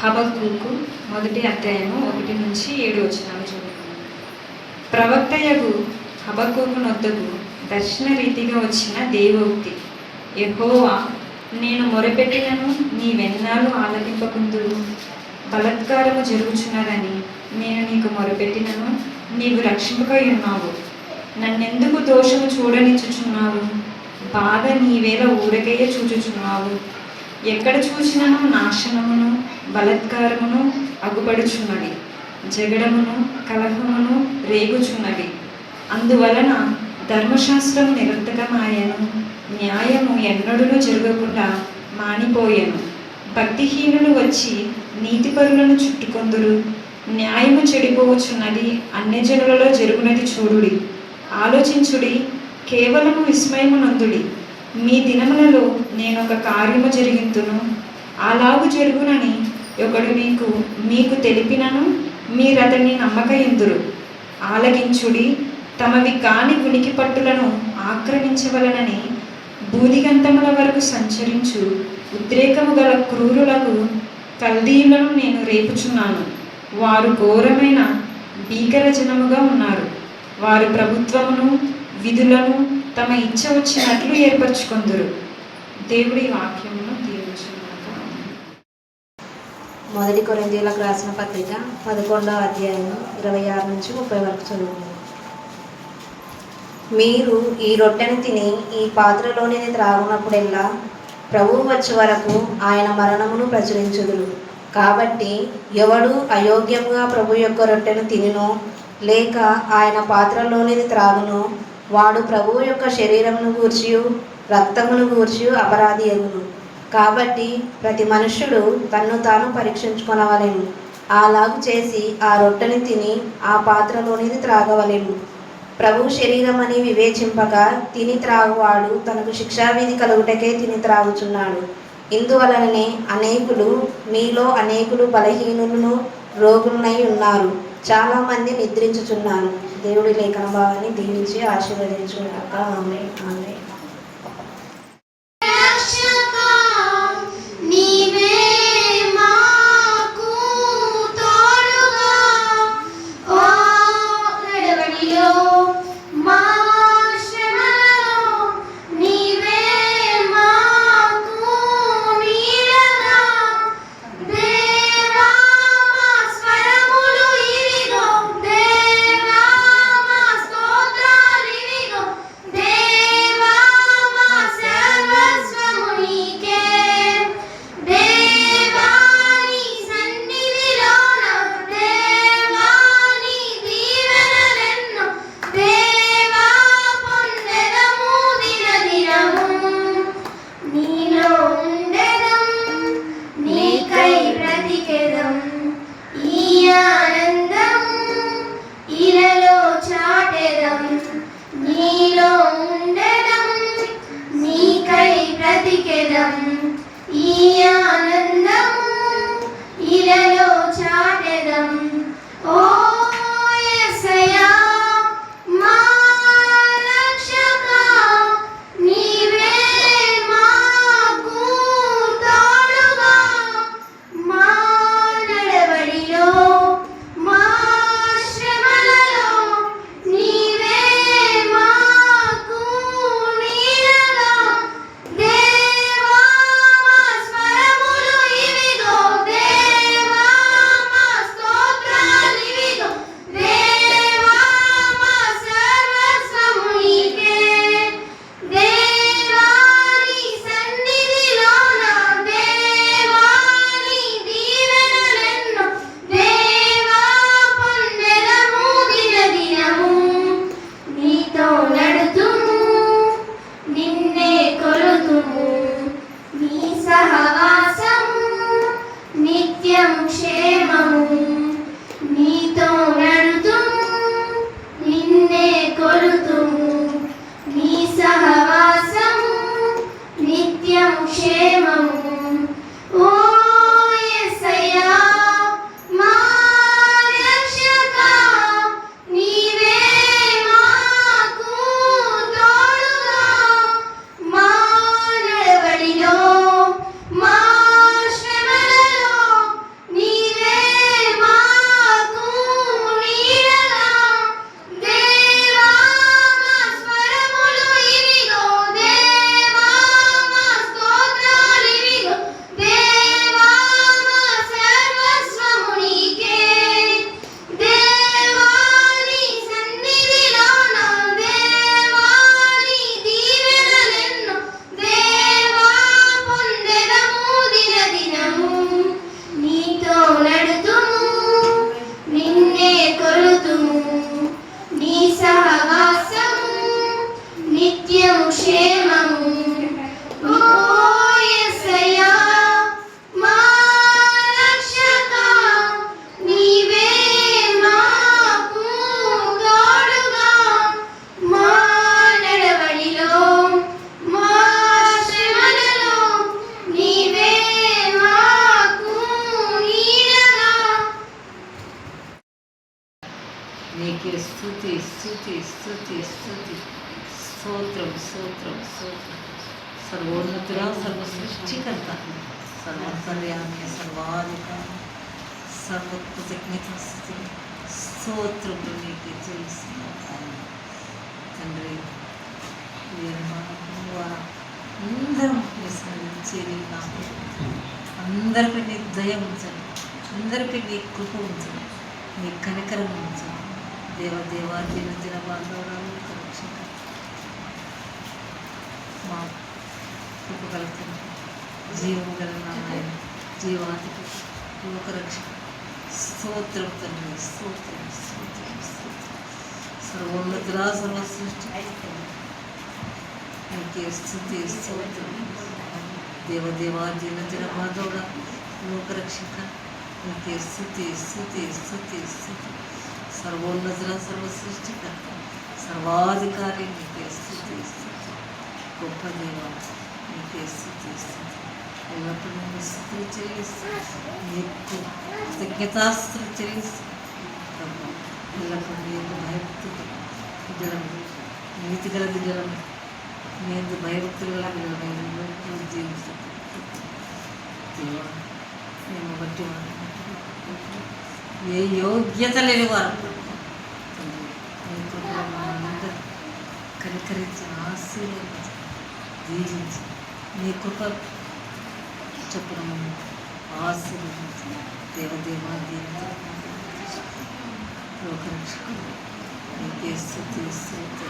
హబక్కూకు 1వ అధ్యాయము 1-7 వచనాలు చదువుకున్నాం. ప్రవక్తయగు హబక్కూకు నొద్దకు దర్శన రీతిగా వచ్చిన దేవోక్తి. యెహోవా, నేను మొరపెట్టినను నీవెన్నాళ్ళు ఆలకింపకుందురు? బలాత్కారము జరుగుచున్నదని నేను నీకు మొరపెట్టినను నీవు రక్షింపకై ఉన్నావు. నన్నెందుకు దోషము చూడనిచ్చుచున్నావు? బాధ నీవేళ ఊరకయ్య చూచుచున్నావు. ఎక్కడ చూచినను నాశనమును బలాత్కారమును అగుపడుచున్నవి, జగడమును కలహమును రేగుచున్నవి. అందువలన ధర్మశాస్త్రము నిరర్థకమాయెను, న్యాయము ఎన్నడూనూ జరగకుండా మానిపోయెను. భక్తిహీనులు వచ్చి నీతిపరులను చుట్టుకొందురు. న్యాయము చెడిపోవచ్చున్నది అన్యజనులలో జరుగునది చూడుడి. ఆలోచించుడి, కేవలము విస్మయము నందుడి. మీ దినములలో నేనొక కార్యము జరిగింతును, అలాగు జరుగునని ఒకడు మీకు తెలిపినను మీరతన్ని నమ్మకయిందురు. ఆలకించుడి, తమవి కాని ఉనికి పట్టులను ఆక్రమించవలనని బూదిగంతముల వరకు సంచరించు ఉద్రేకము గల క్రూరులకు కల్దీయులను నేను రేపుచున్నాను. వారు ఘోరమైన భీకర జనముగా ఉన్నారు. వారు ప్రభుత్వమును విధులను తమ ఇచ్చ వచ్చినట్లు ఏర్పరచుకొందురు. దేవుడి వాక్యమును దీవించుగాక. 1 కొరింథీయులకు రాసిన పత్రిక 11వ అధ్యాయం 26-30 వరకు చదువుకుందాం. మీరు ఈ రొట్టెను తిని ఈ పాత్రలోనిది త్రాగునప్పుడెల్లా ప్రభువు వచ్చే వరకు ఆయన మరణమును ప్రచురించుదురు. కాబట్టి ఎవడు అయోగ్యముగా ప్రభు యొక్క రొట్టెను తినినో లేక ఆయన పాత్రలోనిది త్రాగునో వాడు ప్రభువు యొక్క శరీరమును గూర్చియు రక్తమును గూర్చియు అపరాధి అగును. కాబట్టి ప్రతి మనుష్యుడు తన్ను తాను పరీక్షించుకొనవలెను. అలాగు చేసి ఆ రొట్టెని తిని ఆ పాత్రలోనిది త్రాగవలెను. ప్రభు శరీరమని వివేచింపక తిని త్రాగువాడు తనకు శిక్షావిధి కలుగుటకే తిని త్రాగుచున్నాడు. ఇందువలననే మీలో అనేకులు బలహీనులను రోగులనై ఉన్నారు. చాలామంది నిద్రించుచున్నారు. దేవుడి లేఖన భాగాన్ని దీవించి ఆశీర్వదించుగాక. ఆమేన్. ఆమేన్. నీకే స్తుతి స్తుతి స్తుతి స్తుతి. స్తోత్రం స్తోత్రం స్తోత్రం. సర్వోన్నతుడా, సర్వ సృష్టికర్త, సర్వకర్యామి, సర్వాధికారి, సర్వకృతజ్ఞత స్థితి స్తోత్రములు నీకే చెల్లిస్తున్నాను తండ్రి. అందరం విస్మరించేది నాకు, అందరికీ నీ దయ ఉంచండి, అందరికీ నీ కృప ఉంచండి, నీ కనికరం ఉంచండి. దేవదేవా దిన బాంధవరాలు రక్షక మా కృప కలుగుతుంది. జీవము గల నాయన, జీవాధిపతి, లోకరక్షక, స్తోత్రం తండ్రి, స్తోత్రం స్తోత్రం స్తోత్రం. సర్వోన్నతుడా, సర్వ సృష్టి నీకే స్తుతి స్తోత్రం. దేవదేవా దిన బాంధవుడా, లోకరక్షక, నీకే స్తుతి స్తుతి స్తుతి స్తుతి. సర్వోన్నతుల, సర్వ సృష్టికర్త, సర్వాధికారి, నీకే స్తుతి స్తుతి. గొప్ప దేవ, నీకే స్తుతి స్తుతి. ఎల్లప్పుడూ నేను స్తుతులు చెల్లిస్తూ, నీకు కృతజ్ఞతాస్తుతులు చెల్లిస్తూ, ఎల్లప్పుడూ నీకు భయభక్తులు బిడ్డలను, నీతి గల బిడ్డలను, నేను భయభక్తులు గల బిడ్డలను జీవిస్తాను. దేవా, మేము బట్టి వారు ఏ యోగ్యత లేని వారు అందరూ కనికరించి ఆశీర్వదించి దీవించి నీ కృప చొప్పున ఆశీర్వదించి దేవదేవా లోకరక్షకుడు నీకే స్తుతి స్తుతి.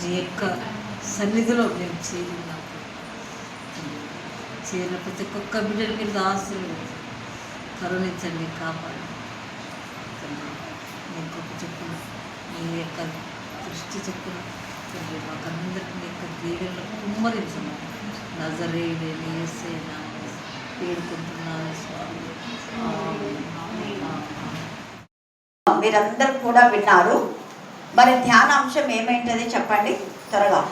నీ యొక్క సన్నిధిలో మేము చేరినాము. చేరిన ప్రతి ఒక్క బిడ్డని మీద ఆశీర్వదించి కరుణించండి, కాపాడండి తండ్రి. నీ గొప్ప చెప్పున, నీ యొక్క దృష్టి చెప్పున తండ్రి మాకందరికీ నీ యొక్క దీవెనలో కుమ్మరించండి. నజరేయుడే నీ యేసయ్య నామములో వేడుకుంటున్నాను స్వామి. మీరందరూ కూడా విన్నారు. మరి ధ్యానాంశం ఏమైంటది చెప్పండి త్వరగా.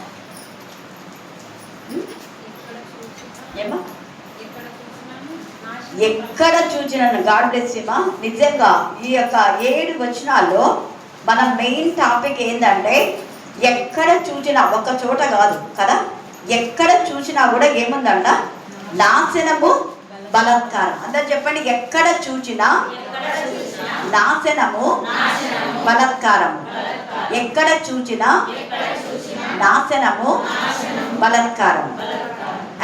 ఏమా ఎక్కడ చూసినా, గాడ్ బ్లెస్ యు. నిజంగా ఈ యొక్క 7 వచనాల్లో మన మెయిన్ టాపిక్ ఏంటంటే, ఎక్కడ చూసినా, ఒక చోట కాదు కదా, ఎక్కడ చూసినా కూడా ఏముందంట, నాశనము, బలాత్కారం. అందరు చెప్పండి, ఎక్కడ చూసినా నాశనము, బలాత్కారము. ఎక్కడ చూసినా నాశనము, బలాత్కారము.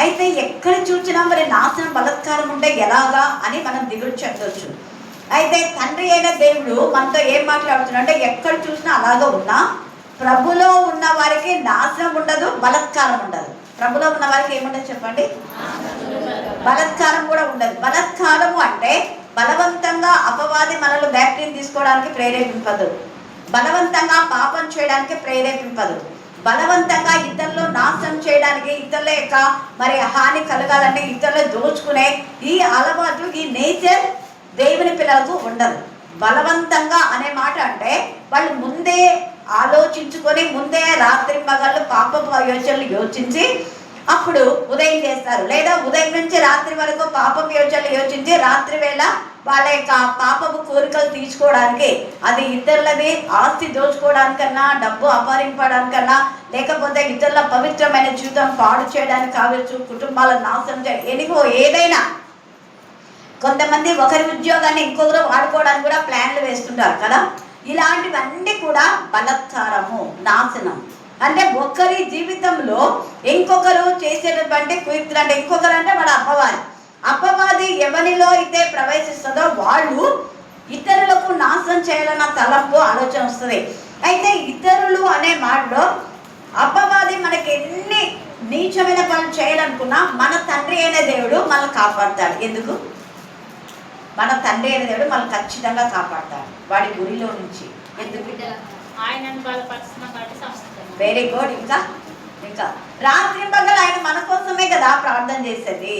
అయితే ఎక్కడ చూసినా మరి నాశనం, బలాత్కారం ఉంటే ఎలాగా అని మనం దిగులు చెందొచ్చు. అయితే తండ్రి అయిన దేవుడు మనతో ఏం మాట్లాడుతున్నాడు అంటే, ఎక్కడ చూసినా అలాగా ఉన్నా ప్రభులో ఉన్న వారికి నాశనం ఉండదు, బలాత్కారం ఉండదు. ప్రభులో ఉన్న వారికి ఏముండదు చెప్పండి, బలాత్కారం కూడా ఉండదు. బలాత్కారము అంటే బలవంతంగా అపవాది మనల్ని బ్యాక్టీరియా తీసుకోవడానికి ప్రేరేపింపదు, బలవంతంగా పాపం చేయడానికి ప్రేరేపింపదు, బలవంతంగా ఇతరులు నాశనం చేయడానికి, ఇతరుల యొక్క మరి హాని కలగాలంటే ఇతరులు దోచుకునే ఈ అలవాటు, ఈ నేచర్ దేవుని పిల్లలకు ఉండదు. బలవంతంగా అనే మాట అంటే వాళ్ళు ముందే ఆలోచించుకొని, ముందే రాత్రి పగళ్ళు పాపపు యోచనలు యోచించి అప్పుడు ఉదయం చేస్తారు. లేదా ఉదయం నుంచి రాత్రి వరకు పాపం యోచనలు యోచించి రాత్రి వేళ వాళ్ళ యొక్క పాపపు కోరికలు తీర్చుకోవడానికి, అది ఇతరులది ఆస్తి దోచుకోవడానికన్నా, డబ్బు అపహరింపడానికన్నా, లేకపోతే ఇతరుల పవిత్రమైన జీవితం పాడు చేయడానికి కావచ్చు, కుటుంబాలను నాశనం చేయడం, ఎనిగో ఏదైనా. కొంతమంది ఒకరి ఉద్యోగాన్ని ఇంకొకరు వాడుకోవడానికి కూడా ప్లాన్లు వేస్తుంటారు కదా. ఇలాంటివన్నీ కూడా బలాత్కారము, నాశనం. అంటే ఒకరి జీవితంలో ఇంకొకరు చేసేటటువంటి కుయుక్తులు, అంటే ఇంకొకరు అంటే వాడు అపవాది. అపవాది ఎవరిలో అయితే ప్రవేశిస్తుందో వాళ్ళు ఇతరులకు నాశనం చేయాలన్న తలంపు, ఆలోచన వస్తుంది. అయితే ఇతరులు అనే మాటలో అపవాది మనకి ఎన్ని నీచమైన పనులు చేయాలనుకున్నా మన తండ్రి అయిన దేవుడు మనల్ని కాపాడుతాడు. ఎందుకు? మన తండ్రి అయిన దేవుడు మనల్ని ఖచ్చితంగా కాపాడుతాడు వాడి గురిలో నుంచి. ఎందుకు? Very good. ఇంకా ఇంకా రాత్రి పగలు ఆయన మన కోసమే కదా ప్రార్థన చేసేది.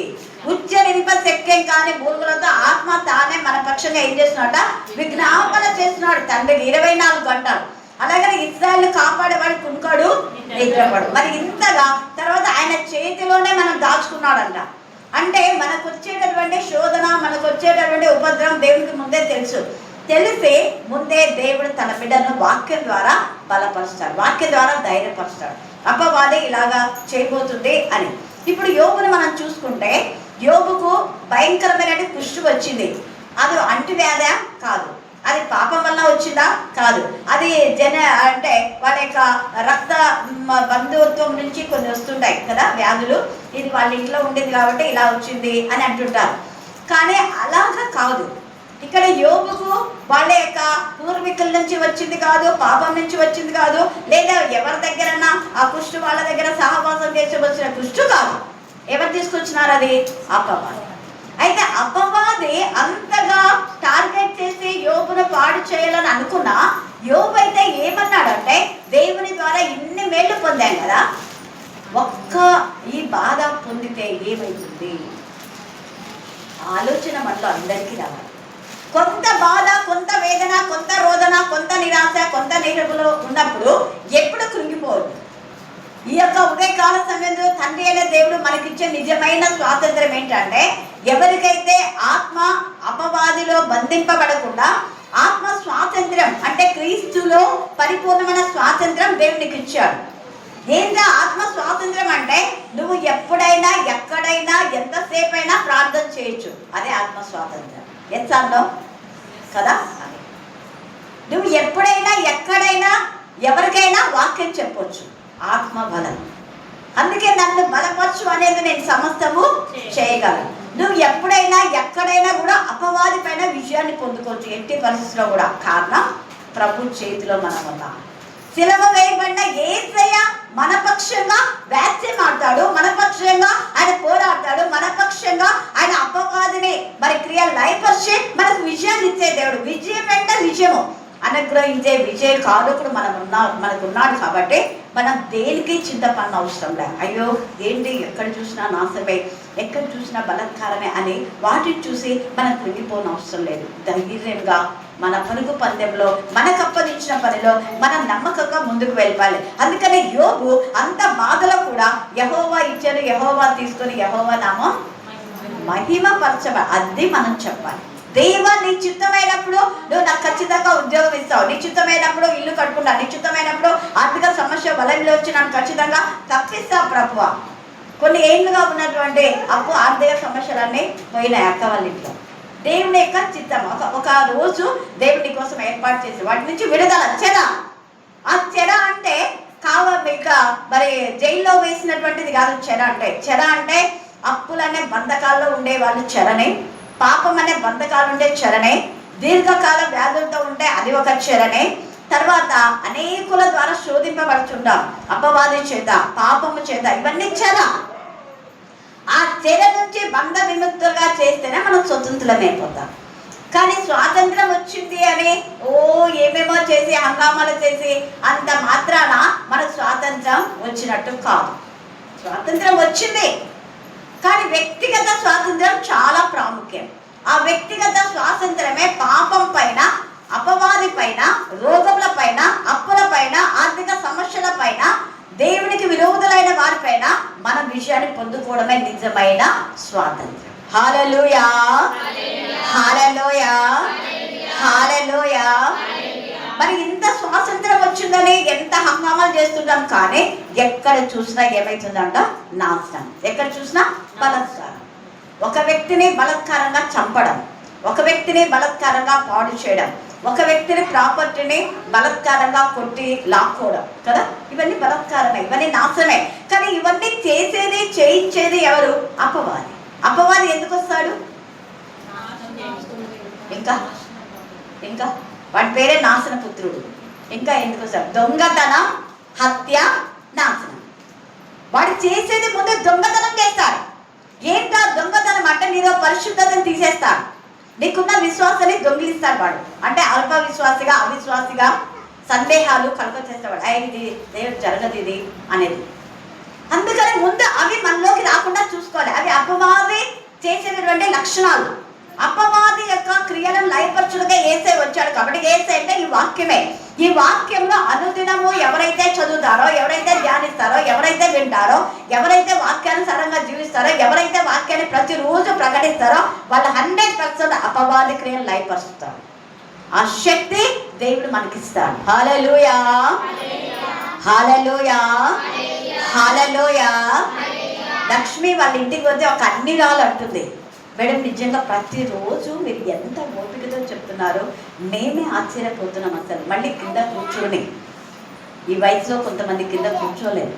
ఉచ్చరింప శక్యం కాని మూలుగులతో ఆత్మ తానే మన పక్షంగా ఏం చేస్తున్నాడ, విజ్ఞాపన చేస్తున్నాడు తండ్రికి 24 గంటలు. అలాగే ఇశ్రాయేలును కాపాడేవాడు కునుకాడు, నిద్రపడు. మరి ఇంతగా తర్వాత ఆయన చేతిలోనే మనం దాచుకున్నాడంట. అంటే మన మనకు వచ్చేటటువంటి శోధన, మనకు వచ్చేటటువంటి ఉపద్రవం దేవునికి ముందే తెలుసు. తెలిసి ముందే దేవుడు తన బిడ్డను వాక్యం ద్వారా బలపరుస్తాడు, వాక్యం ద్వారా ధైర్యపరుస్తాడు. అపవాది ఇలాగా చేయబోతుంది అని. ఇప్పుడు యోబుని మనం చూసుకుంటే, యోబుకు భయంకరమైన కుష్టు వచ్చింది. అది అంటువ్యాధ కాదు, అది పాపం వల్ల వచ్చిందా కాదు, అది అంటే వాళ్ళ యొక్క రక్త బంధుత్వం నుంచి కొన్ని వస్తుంటాయి కదా వ్యాధులు, ఇది వాళ్ళ ఇంట్లో ఉండేది కాబట్టి ఇలా వచ్చింది అని అంటుంటారు. కానీ అలాగా కాదు. ఇక్కడ యోబుకు వాళ్ళ యొక్క పూర్వీకుల నుంచి వచ్చింది కాదు, పాపం నుంచి వచ్చింది కాదు, లేదా ఎవరి దగ్గరన్నా ఆ కుష్టు వాళ్ళ దగ్గర సహవాసం చేసి వచ్చిన కుష్టు కాదు. ఎవరు తీసుకొచ్చినారు? అది అపవాది. అయితే అపవాది అంతగా టార్గెట్ చేసి యోబును పాడు చేయాలని అనుకున్నా, యోబు అయితే ఏమన్నాడంటే, దేవుని ద్వారా ఇన్ని మేళ్ళు పొందాం కదా, ఒక్క ఈ బాధ పొందితే ఏమైతుంది? ఆలోచన మనలో అందరికీ రావాలి. కొంత బాధ, కొంత వేదన, కొంత రోదన, కొంత నిరాశ, కొంత నిరపులో ఉన్నప్పుడు ఎప్పుడు కృంగిపోవద్దు. ఈ యొక్క ఉదయకాల సమయంలో తండ్రి అయిన దేవుడు మనకిచ్చే నిజమైన స్వాతంత్రం ఏంటంటే, ఎవరికైతే ఆత్మ అపవాదిలో బంధింపబడకుండా ఆత్మ స్వాతంత్రం అంటే క్రీస్తులో పరిపూర్ణమైన స్వాతంత్రం దేవునికి ఇచ్చాడు. ఏంటా ఆత్మ స్వాతంత్రం అంటే, నువ్వు ఎప్పుడైనా ఎక్కడైనా ఎంతసేపు అయినా ప్రార్థన చేయొచ్చు. అదే ఆత్మ స్వాతంత్రం. ఎత్తాలో కదా, నువ్వు ఎప్పుడైనా ఎక్కడైనా ఎవరికైనా వాక్యం చెప్పొచ్చు. ఆత్మ బలం. అందుకే నన్ను బలపరచు అనేది నేను సమస్తము చేయగలను. నువ్వు ఎప్పుడైనా ఎక్కడైనా కూడా అపవాది పైన విజయాన్ని పొందుకోవచ్చు ఎట్టి పరిస్థితిలో కూడా. కారణం ప్రభు చేతిలో మనం ఉన్నాం. సిలువ వేయబడిన యేసయ్య మన పక్షంగా వ్యాజ్యం ఆడతాడు, మన పక్షంగా ఆయన పోరాడతాడు, మన పక్షంగా ఆయన అపవాదిని మరి క్రియలు లయపరిచి మనకు విజయాన్ని ఇచ్చే దేవుడు. విజయం అంటే విజయము అనుగ్రహించే విజయ కారకుడు మనకున్నాడు. కాబట్టి మనం దేనికి చింతపడిన అవసరం లేదు. అయ్యో ఏంటి ఎక్కడ చూసినా నాశనమే, ఎక్కడ చూసినా బలత్కారమే అని వాటిని చూసి మనం కృంగిపోని అవసరం లేదు. ధైర్యంగా మన పరుగు పందెంలో మనకు అప్పగించిన పనిలో మనం నమ్మకంగా ముందుకు వెళ్ళాలి. అందుకనే యోబు అంత బాధలో కూడా యెహోవా ఇచ్చాడు, యెహోవా తీసుకొని యెహోవా నామం మహిమపరచబ. అది మనం చెప్పాలి. దేవా నీ చిత్తమైనప్పుడు నువ్వు నాకు ఖచ్చితంగా ఉద్యోగం ఇస్తావు, నీ చిత్తమైనప్పుడు ఇల్లు కట్టుకుంటా, నీ చిత్తమైనప్పుడు ఆర్థిక సమస్య బలంలో వచ్చి నన్ను ఖచ్చితంగా తప్పిస్తావు ప్రభువా. కొన్ని ఏళ్ళుగా ఉన్నటువంటి అప్పు ఆర్థిక సమస్యలన్నీ పోయినాయి అక్క వాళ్ళ ఇంట్లో. దేవుని యొక్క చిత్తం ఒక రోజు దేవుని కోసం ఏర్పాటు చేసి వాటి నుంచి విడుదల. చెర, ఆ చెర అంటే ఇక మరి జైల్లో వేసినటువంటిది కాదు. చెర అంటే అప్పులనే బంధకాల్లో ఉండే వాళ్ళు చెరనే, పాపం అనే బంధకాలు ఉండే చెరనే, దీర్ఘకాల వ్యాధులతో ఉంటే అది ఒక చెరనే. తర్వాత అనేకుల ద్వారా శోధింపబడుతుంటాం, అపవాది చేత, పాపము చేత, ఇవన్నీ చెర. ఆ చెర నుంచి బంధ విముక్తులుగా చేస్తేనే మనం స్వతంత్రమైపోతాం. కానీ స్వాతంత్రం వచ్చింది అని ఏమేమో చేసి హంగామాలు చేసి అంత మాత్రాన మనకు స్వాతంత్రం వచ్చినట్టు కాదు. స్వాతంత్రం వచ్చింది, కానీ వ్యక్తిగత స్వాతంత్రం చాలా ప్రాముఖ్యం. ఆ వ్యక్తిగత స్వాతంత్రమే పాపం పైన, అపవాది పైన, రోగముల పైన, అప్పుల పైన, ఆర్థిక సమస్యల పైన, దేవునికి విరోధులైన వారిపైన మన విజయాన్ని పొందుకోవడమే నిజమైన స్వాతంత్రం. హల్లెలూయా, హల్లెలూయా, హల్లెలూయా. మరి ఇంత స్వాతంత్రం వచ్చిందని ఎంత హంగామాలు చేస్తుంటాం, కానీ ఎక్కడ చూసినా ఏమవుతుందంట? నాశనం. ఎక్కడ చూసినా బలత్కారం. ఒక వ్యక్తిని బలత్కారంగా చంపడం, ఒక వ్యక్తిని బలత్కారంగా పాడు చేయడం, ఒక వ్యక్తిని ప్రాపర్టీని బలత్కారంగా కొట్టి లాక్కోవడం కదా, ఇవన్నీ బలత్కారమే, ఇవన్నీ నాశనమే. కానీ ఇవన్నీ చేసేది, చేయించేది ఎవరు? అపవాది. అపవాది ఎందుకు వస్తాడు? ఇంకా వాడి పేరే నాశన పుత్రుడు. ఇంకా ఎందుకు వస్తాడు? దొంగతనం, హత్య, నాశనం. వాడు చేసేది ముందు దొంగతనం చేస్తాడు. ఏంటా దొంగతనం అంటే? నీలో పరిశుద్ధతను తీసేస్తాడు, నీకున్న విశ్వాసాన్ని దొంగిలిస్తాడు వాడు. అంటే అల్ప విశ్వాసిగా, అవిశ్వాసిగా సందేహాలు కలుగ చేస్తాడు. ఇది దేవుడు జరగదు ఇది అనేది. అందుకని ముందు అవి మనలోకి రాకుండా చూసుకోవాలి. అవి అపవాది చేసేటటువంటి లక్షణాలు. అపవాది యొక్క క్రియలను లయపరచుడుగా యేసే వచ్చాడు. కాబట్టి యేసే అంటే ఈ వాక్యమే. ఈ వాక్యంలో అనుదినము ఎవరైతే చదువుతారో, ఎవరైతే ధ్యానిస్తారో, ఎవరైతే వింటారో, ఎవరైతే వాక్యానుసారంగా జీవిస్తారో, ఎవరైతే వాక్యాన్ని ప్రతిరోజు ప్రకటిస్తారో వాళ్ళు 100% అపవాది క్రియలు లయపరుస్తారు. ఆ శక్తి దేవుడు మనకిస్తాడు. హల్లెలూయా, హల్లెలూయా, హల్లెలూయా. లక్ష్మి వాళ్ళ ఇంటికి వస్తే ఒక అన్ని రాళ్ళు అంటుంది. మేడం నిజంగా ప్రతిరోజు మీరు ఎంత ఓపికతో చెప్తున్నారో మేమే ఆశ్చర్యపోతున్నాం. అసలు మళ్ళీ కింద కూర్చొని, ఈ వయసులో కొంతమంది కింద కూర్చోలేరు,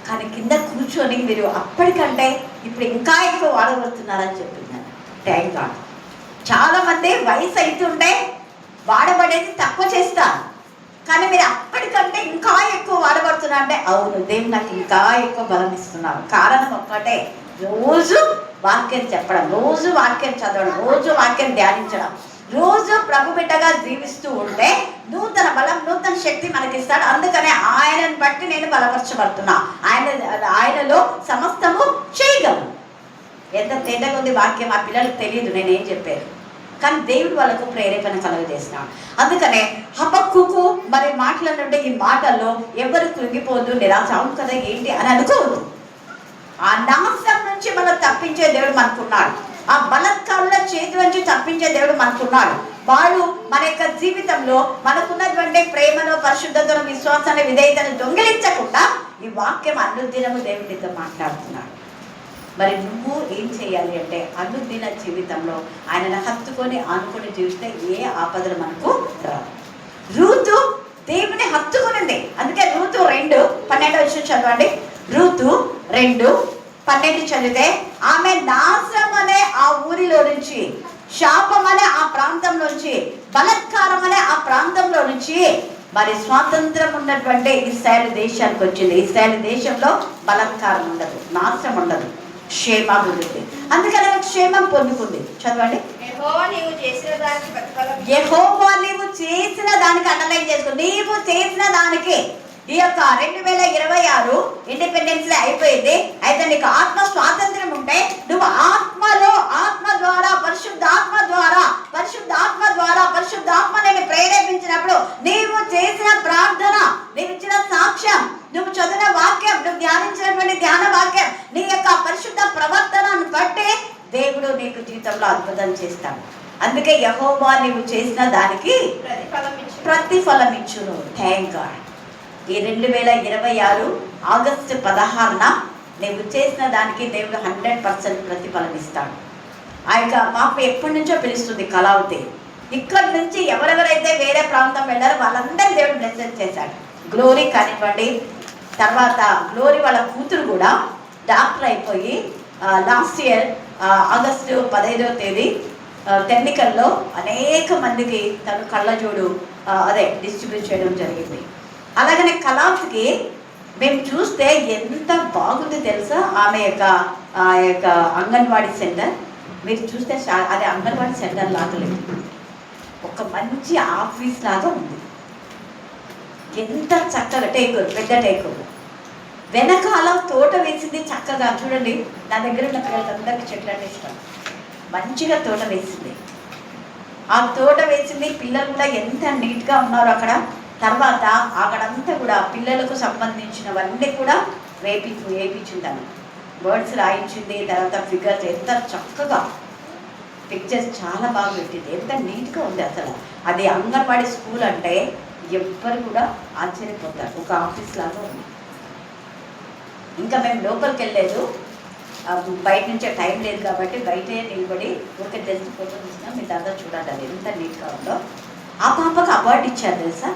కానీ కింద కూర్చొని మీరు అప్పటికంటే ఇప్పుడు ఇంకా ఎక్కువ వాడబడుతున్నారని చెప్తున్నాను. Thank God. చాలామంది వయసు అవుతుంటే వాడబడేది తక్కువ చేస్తారు, కానీ మీరు అప్పటికంటే ఇంకా ఎక్కువ వాడబడుతున్నా అంటే అవును దేవుడు నాకు ఇంకా ఎక్కువ బలం ఇస్తున్నారు. కారణం ఒక్కటే, రోజు వాక్యం చెప్పడం, రోజు వాక్యం చదవడం, రోజు వాక్యం ధ్యానించడం, రోజు ప్రభు బిడ్డగా జీవిస్తూ ఉంటే నూతన బలం, నూతన శక్తి మనకిస్తాడు. అందుకనే ఆయనను బట్టి నేను బలపరచబడుతున్నా. ఆయనలో సమస్తము చేయగలను. ఎంత తేటగా ఉంది వాక్యం. ఆ పిల్లలకు తెలియదు నేనేం చెప్పాను, కానీ దేవుడు వాళ్ళకు ప్రేరేపణ కలుగజేస్తున్నాడు. అందుకనే హబక్కూకు మరి మాట్లాడినట్టు ఈ మాటల్లో ఎవరు కృంగిపోదు, నిరాశ అవును కదా ఏంటి అని అనుకోవద్దు. ఆ నాశనం నుంచి మనం తప్పించే దేవుడు మనకున్నాడు. ఆ బలత్కారుల చేతి నుంచి తప్పించే దేవుడు మనకున్నాడు. వాడు మన యొక్క జీవితంలో మనకున్నటువంటి ప్రేమను, పరిశుద్ధతను, విశ్వాసాన్ని, విధేయతను దొంగిలించకుండా ఈ వాక్యం అనుదినము దేవుడితో మాట్లాడుతున్నాడు. మరి నువ్వు ఏం చేయాలి అంటే అనుదిన జీవితంలో ఆయనను హత్తుకొని ఆనుకొని జీవిస్తే ఏ ఆపదలు మనకు రావు. రూతు దేవుని హత్తుకునింది. అందుకే రూతు 2:12 చదవండి. రూతు 2:12 చదివితే ఆమె నాశనం అనే ఆ ఊరిలో నుంచి, శాపం అనే ఆ ప్రాంతం నుంచి, బలత్కారం అనే ఆ ప్రాంతంలో నుంచి మరి స్వాతంత్రం ఉన్నటువంటి ఇశ్రాయేలు దేశానికి వచ్చింది. ఇశ్రాయేలు దేశంలో బలత్కారం ఉండదు, నాశనం ఉండదు, క్షేమాభివృద్ధి. అందుకని క్షేమం పొందుకుంది. చదవండి. యెహోవా నీవు చేసిన దానికి ప్రతిఫలం, యెహోవా నీవు చేసిన దానికి అండర్లైన్ చేసుకో. నీవు చేసిన దానికి ఈ యొక్క 2026 ఇండిపెండెన్స్ డే అయిపోయింది. అయితే నీకు ఆత్మ స్వాతంత్రం ఉంటే నువ్వు ఆత్మ ద్వారా పరిశుద్ధాత్మ నేను ప్రేరేపించినప్పుడు నీవు చేసిన ప్రార్థన, నీవు ఇచ్చిన సాక్ష్యం, నువ్వు చదివిన వాక్యం, నువ్వు ధ్యానించినటువంటి ధ్యాన వాక్యం, నీ యొక్క పరిశుద్ధ ప్రవర్తనను బట్టి దేవుడు నీకు జీవితంలో అద్భుతం చేస్తాడు. అందుకే యెహోవా నీవు చేసిన దానికి ప్రతిఫలం ఇచ్చును. Thank God. ఈ 2026 ఆగస్టు 16న నువ్వు చేసిన దానికి దేవుడు 100% ప్రతిఫలం ఇస్తాడు. ఆ యొక్క పాప ఎప్పటి నుంచో పిలుస్తుంది కళావతి. ఇక్కడి నుంచి ఎవరెవరైతే వేరే ప్రాంతం వెళ్ళారో వాళ్ళందరూ దేవుడు బ్లెస్సెస్ చేశాడు. గ్లోరీ కానివ్వండి, తర్వాత గ్లోరీ వాళ్ళ కూతురు కూడా డాక్టర్ అయిపోయి లాస్ట్ ఇయర్ ఆగస్టు 15వ తేదీ టెక్నికల్లో అనేక మందికి తను కళ్ళజోడు డిస్ట్రిబ్యూట్ చేయడం జరిగింది. అలాగనే కళావతికి మేము చూస్తే ఎంత బాగుంది తెలుసా. ఆమె యొక్క అంగన్వాడీ సెంటర్ మీరు చూస్తే అది అంగన్వాడీ సెంటర్ లాగా లేదు, ఒక మంచి ఆఫీస్ లాగా ఉంది. ఎంత చక్కగా పెద్ద టేకు వెనకాల తోట వేసింది చక్కగా. చూడండి, నా దగ్గర ఉన్న పిల్లలందరికీ చెట్లు అంటే ఇష్టం. మంచిగా తోట వేసింది. ఆ తోట వేసింది, పిల్లలు కూడా ఎంత నీట్గా ఉన్నారు అక్కడ. తర్వాత అక్కడంతా కూడా పిల్లలకు సంబంధించినవన్నీ కూడా వేయించిందాను. వర్డ్స్ రాయించింది, తర్వాత ఫిగర్స్ ఎంత చక్కగా పిక్చర్స్ చాలా బాగా పెట్టింది. ఎంత నీట్గా ఉంది అసలు. అది అంగన్వాడీ స్కూల్ అంటే ఎవ్వరు కూడా ఆశ్చర్యపోతారు. ఒక ఆఫీస్ లాగా ఉంది. ఇంకా మేము లోపలికి వెళ్ళలేదు, బయట నుంచే టైం లేదు కాబట్టి బయటే నిలబడి ఒక జస్ట్ ఫోటో తీసినా మీ దాదా చూడాలి అది ఎంత నీట్గా ఉందో. ఆ పాపకు అవార్డు ఇచ్చారు తెలుసా.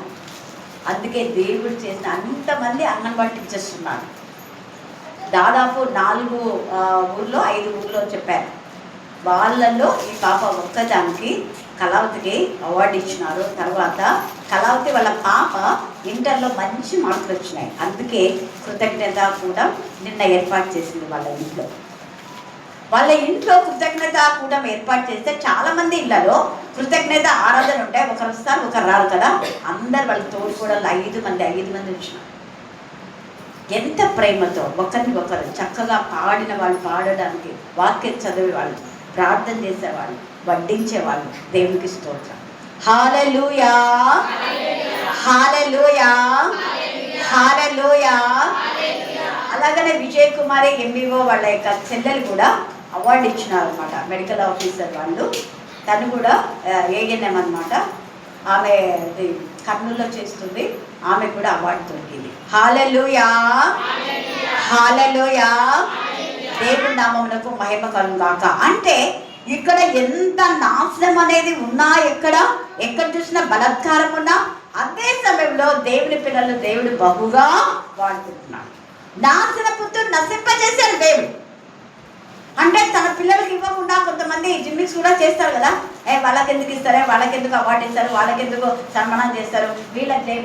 అందుకే దేవుడు చేసిన అంతమంది అంగన్వాడీ టీచర్స్ ఉన్నారు. దాదాపు 4 ఊర్లో 5 ఊర్లో చెప్పారు. వాళ్ళల్లో ఈ పాప ఒక్కదానికి కళావతికి అవార్డు ఇచ్చినారు. తర్వాత కళావతి వాళ్ళ పాప ఇంటర్లో మంచి మార్కులు వచ్చినాయి. అందుకే కృతజ్ఞత కూడా నిన్న ఏర్పాటు చేసింది వాళ్ళ ఇంట్లో కృతజ్ఞత కూడా ఏర్పాటు చేస్తే చాలామంది ఇళ్లలో కృతజ్ఞత ఆరాధన ఉంటాయి. ఒకరు వస్తారు, ఒకరు రారు కదా. అందరు వాళ్ళ తోడు కూడా 5 మంది వచ్చినారు. ఎంత ప్రేమతో ఒకరిని ఒకరు చక్కగా పాడిన వాళ్ళు, పాడడానికి వాక్యం చదివేవాళ్ళు, ప్రార్థన చేసేవాళ్ళు, వడ్డించేవాళ్ళు. దేవునికి స్తోత్రం. హల్లెలూయా, హల్లెలూయా, హల్లెలూయా. అలాగనే విజయ్ కుమారి ఎంబీఓ వాళ్ళ యొక్క చెల్లెలు కూడా అవార్డు ఇచ్చినారు అనమాట, మెడికల్ ఆఫీసర్ వాళ్ళు. తను కూడా ఏఎన్ఎం అనమాట. ఆమె కర్నూలులో చేస్తుంది, ఆమె కూడా అవార్డు దొరికింది. హల్లెలూయా, హల్లెలూయా. దేవుడి నామమునకు మహిమ కలుగును గాక. అంటే ఇక్కడ ఎంత నాశనం అనేది ఉన్నా, ఎక్కడ చూసినా బలాత్కారం ఉన్నా, అదే సమయంలో దేవుని పిల్లలు దేవుడు బహుగా వాడుకుంటున్నాడు. నాశన పుత్రుడు నశింపజేశాడు దేవుడు. అంటే తన పిల్లలకి ఇవ్వకుండా కొంతమంది జిమ్మిక్స్ కూడా చేస్తారు కదా, వాళ్ళకి ఎందుకు ఇస్తారే, వాళ్ళకి ఎందుకు అవార్డు ఇస్తారు, వాళ్ళకి ఎందుకు సన్మానం చేస్తారు,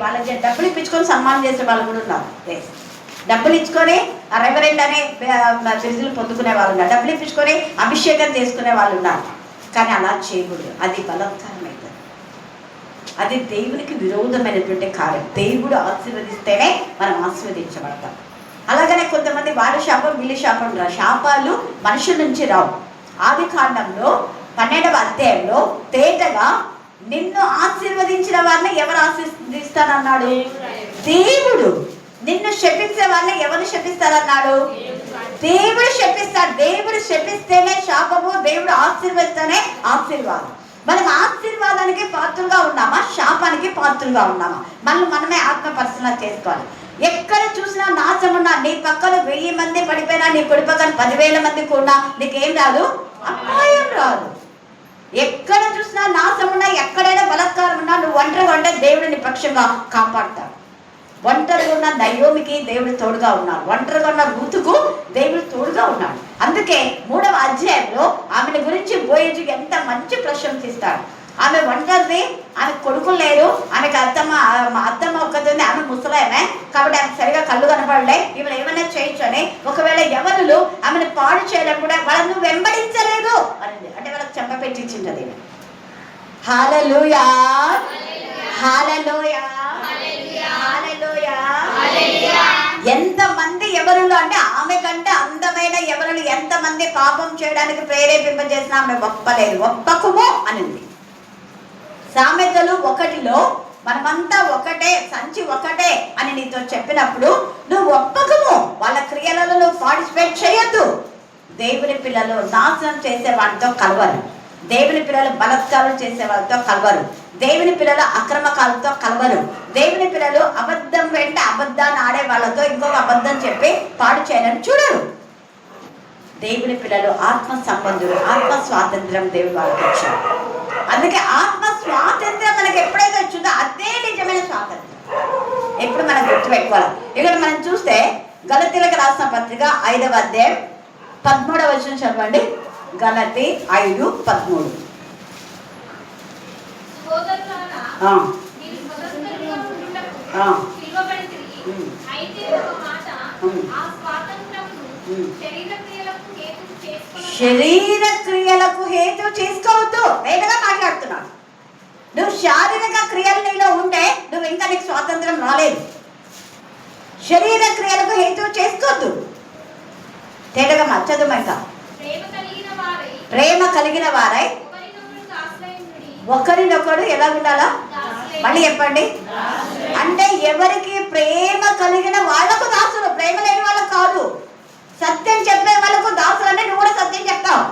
వాళ్ళకి డబ్బులు ఇప్పించుకొని సన్మానం చేసే వాళ్ళు కూడా ఉన్నారు. డబ్బులు ఇచ్చుకొని రెవరెండ్ అనే బిరుదులు పొందుకునే వాళ్ళు ఉన్నారు, డబ్బులు ఇప్పించుకొని అభిషేకం చేసుకునే వాళ్ళు ఉన్నారు. కానీ అలా చేయకూడదు, అది బలత్కారం అవుతుంది, అది దేవునికి విరోధమైనటువంటి కార్యం. దేవుడు ఆశీర్వదిస్తేనే మనం ఆశీర్వదించబడతాం. అలాగనే కొంతమంది వాళ్ళ శాపం వీళ్ళ శాపం రావు, శాపాలు మనుషుల నుంచి రావు. ఆది కాండంలో 12వ అధ్యాయంలో తేటగా నిన్ను ఆశీర్వదించిన వారిని ఎవరు ఆశీర్వదిస్తానన్నాడు? దేవుడు. నిన్ను శపిస్తే వాళ్ళని ఎవరు శపిస్తారన్నాడు? దేవుడు శపిస్తాడు. దేవుడు శపిస్తేనే శాపము, దేవుడు ఆశీర్వదిస్తేనే ఆశీర్వాదం. మనం ఆశీర్వాదానికి పాత్రలుగా ఉన్నామా, శాపానికి పాత్రలుగా ఉన్నామా? మనమే ఆత్మ పరిశీలన చేసుకోవాలి. ఎక్కడ చూసినా నాశనం ఉన్నా, నీ పక్కన 1000 మంది పడిపోయినా, నీ కుడి పక్కన 10,000 మంది కూడా నీకేం రాదు, అపాయం రాదు. ఎక్కడ చూసినా నాశనం ఉన్నా, ఎక్కడైనా బలాత్కారం ఉన్నా, నువ్వు ఒంటరిగా ఉంటే దేవుడు నీ పక్షంగా కాపాడుతాడు. ఒంటరిగా ఉన్న నయోమికి దేవుడు తోడుగా ఉన్నాడు, ఒంటరిగా ఉన్న రూతుకు దేవుడు తోడుగా ఉన్నాడు. అందుకే 3వ అధ్యాయంలో ఆమెను గురించి బోయజు ఎంత మంచి ప్రశంసిస్తాడు. ఆమె ఒంటరిది, ఆమె కొడుకులు లేరు, ఆమెకు అత్తమ్మ ఒక్కతుంది, ఆమె ముసలామె కాబట్టి ఆమె సరిగా కళ్ళు కనపడలే, ఈమెను ఏమైనా చేయొచ్చు అని. ఒకవేళ ఎవరు ఆమెను పాడు చేయడం కూడా వాళ్ళను వెంబడించలేదు అని, అంటే వాళ్ళకి చెంప పెట్టించింది. హల్లెలూయా, హల్లెలూయా, హల్లెలూయా. ఎంతమంది ఎవరులు అంటే ఆమె కంటే అందమైన ఎవరులు ఎంతమంది పాపం చేయడానికి ప్రేరేపింపజేసిన ఆమె ఒప్పలేదు, ఒప్పకుము అనింది. సామెతలు 1లో మనమంతా ఒకటే, సంచి ఒకటే అని నీతో చెప్పినప్పుడు నువ్వు ఒప్పకము, వాళ్ళ క్రియలలో నువ్వు పార్టిసిపేట్ చేయొద్దు. దేవుని పిల్లలు నాశనం చేసే వాళ్ళతో కలవరు, దేవుని పిల్లలు బలాత్కారం చేసే వాళ్ళతో కలవరు, దేవుని పిల్లలు అక్రమకాలతో కలవరు, దేవుని పిల్లలు అబద్ధం వెంట అబద్ధాన్ని ఆడే వాళ్ళతో ఇంకొక అబద్ధం చెప్పి పాడు చేయాలని చూడరు. దేవుని పిల్లలు ఆత్మ సంబంధులు, ఆత్మ స్వాతంత్రం దేవుడు వాళ్ళకి ఇచ్చారు. అందుకే ఆత్మ స్వాతంత్రం మనకి ఎప్పుడైతే వచ్చిందో అదే నిజమైన స్వాతంత్రం. ఎప్పుడు మనం గుర్తుపెట్టుకోవాలి. ఇక్కడ మనం చూస్తే గలతీలకు రాసిన పత్రిక 5వ అధ్యాయం 13వ వచనం చదవండి. గలతీ 5:13. శరీర క్రియలకు హేతు చేసుకోవద్దు. వేగంగా మాట్లాడుతున్నాడు. నువ్వు శారీరక క్రియలు నీలో ఉంటే నువ్వు ఇంకా నీకు స్వాతంత్రం రాలేదు. శరీర క్రియలకు హేతు చేసుకోవద్దు. తేటగా మచ్చదు. ఇంకా ప్రేమ కలిగిన వారై ఒకరినొకడు ఎలా ఉండాలా? మళ్ళీ చెప్పండి. అంటే ఎవరికి ప్రేమ కలిగిన వాళ్ళకు దాసులు, ప్రేమ లేని వాళ్ళకు కాదు. సత్యం చెప్పే వాళ్ళకు దాసులు అంటే నువ్వు కూడా సత్యం చెప్తావు,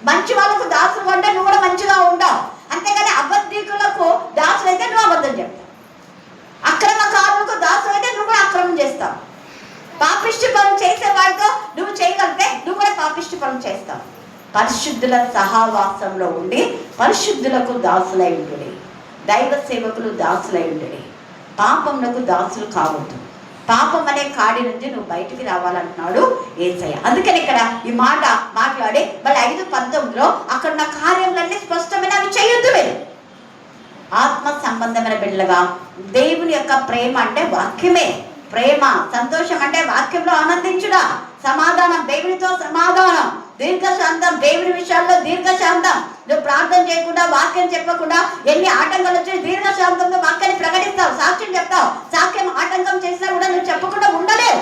మంచి వాళ్ళకు దాసులు అంటే నువ్వు కూడా మంచిగా ఉంటావు. అంతేగాని అబద్ధికులకు దాసులు అయితే నువ్వు అబద్ధం చెప్తావు, అక్రమకారులకు దాసులు అయితే నువ్వు కూడా అక్రమం చేస్తావు, పాపిష్టి పనులు చేసే వాడితో నువ్వు చేయగలిగితే నువ్వు కూడా పాపిష్టి పనులు చేస్తావు. పరిశుద్ధుల సహవాసంలో ఉండి పరిశుద్ధులకు దాసులై ఉండుడి, దైవ సేవకులు దాసులై ఉండుడి, పాపమునకు దాసులు కావద్దు. పాపం అనే కాడి నుంచి నువ్వు బయటికి రావాలంటున్నాడు యేసయ్య. అందుకని ఇక్కడ ఈ మాట మాట్లాడి మళ్ళీ 5:19లో అక్కడ ఉన్న కార్యములన్నీ స్పష్టమైన అవి చేయొద్దు. మీరు ఆత్మ సంబంధమైన బిడ్డలుగా దేవుని యొక్క ప్రేమ అంటే వాక్యమే. ప్రేమ, సంతోషం అంటే వాక్యంలో ఆనందించుడా, సమాధానం దేవునితో సమాధానం, దీర్ఘశాంతం దేవుని విషయాల్లో దీర్ఘశాంతం. నువ్వు ప్రార్థన చేయకుండా, వాక్యం చెప్పకుండా ఎన్ని ఆటంకాలు వచ్చి దీర్ఘశాంతంతో వాక్యాన్ని ప్రకటిస్తావు, సాక్ష్యం చెప్తావు. సాక్ష్యం ఆటంకం చేసినా కూడా నువ్వు చెప్పకుండా ఉండలేవు.